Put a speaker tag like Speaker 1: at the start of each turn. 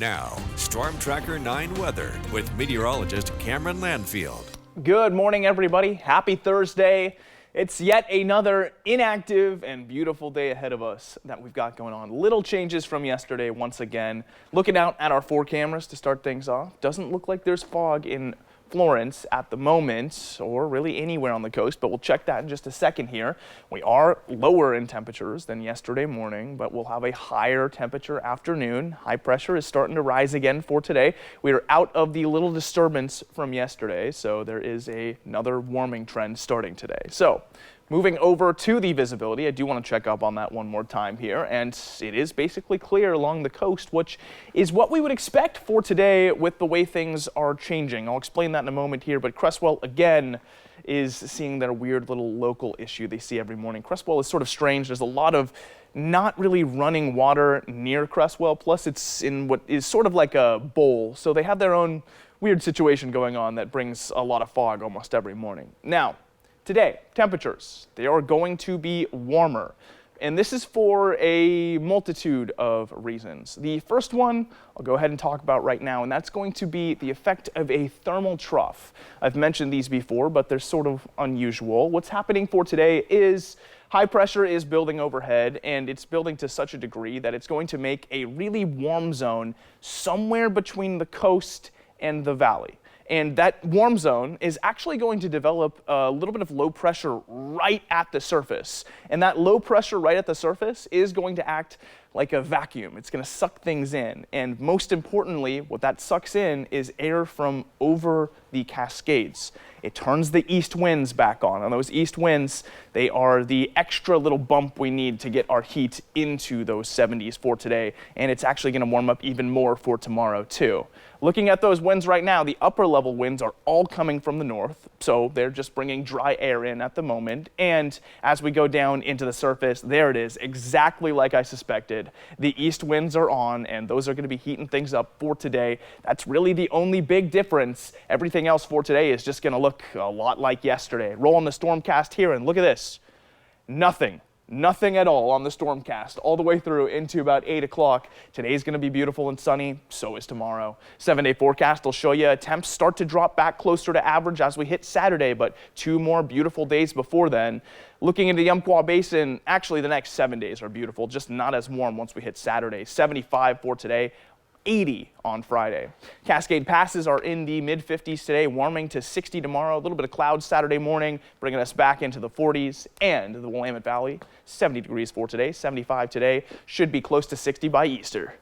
Speaker 1: Now, Storm Tracker 9 weather with meteorologist Cameron Landfield.
Speaker 2: Good morning, everybody. Happy Thursday. It's yet another inactive and beautiful day ahead of us that we've got going on. Little changes from yesterday once again. Looking out at our 4 cameras to start things off. Doesn't look like there's fog in Florence at the moment, or really anywhere on the coast, but we'll check that in just a second here. We are lower in temperatures than yesterday morning, but we'll have a higher temperature afternoon. High pressure is starting to rise again for today. We are out of the little disturbance from yesterday, so there is another warming trend starting today. So moving over to the visibility, I do want to check up on that one more time here, and it is basically clear along the coast, which is what we would expect for today with the way things are changing. I'll explain that in a moment here, but Cresswell again is seeing that weird little local issue they see every morning. Cresswell is sort of strange. There's a lot of not really running water near Cresswell, plus it's in what is sort of like a bowl, so they have their own weird situation going on that brings a lot of fog almost every morning. Now, today, temperatures, they are going to be warmer, and this is for a multitude of reasons. The first one I'll go ahead and talk about right now, and that's going to be the effect of a thermal trough. I've mentioned these before, but they're sort of unusual. What's happening for today is high pressure is building overhead, and it's building to such a degree that it's going to make a really warm zone somewhere between the coast and the valley. And that warm zone is actually going to develop a little bit of low pressure right at the surface. And that low pressure right at the surface is going to act like a vacuum. It's going to suck things in. And most importantly, what that sucks in is air from over the Cascades. It turns the east winds back on. And those east winds, they are the extra little bump we need to get our heat into those 70s for today. And it's actually going to warm up even more for tomorrow too. Looking at those winds right now, the upper level winds are all coming from the north, so they're just bringing dry air in at the moment. And as we go down into the surface, there it is, exactly like I suspected. The east winds are on, and those are going to be heating things up for today. That's really the only big difference. Everything else for today is just going to look a lot like yesterday. Roll on the stormcast here, and look at this. Nothing at all on the stormcast all the way through into about 8 o'clock. Today's going to be beautiful and sunny. So is tomorrow. 7-day forecast will show you temps start to drop back closer to average as we hit Saturday, but 2 more beautiful days before then. Looking into the Umpqua Basin, actually the next 7 days are beautiful, just not as warm once we hit Saturday. 75 for today. 80 on Friday. Cascade passes are in the mid-50s today, warming to 60 tomorrow. A little bit of clouds Saturday morning, bringing us back into the 40s. And the Willamette Valley, 70 degrees for today, 75 today. Should be close to 60 by Easter.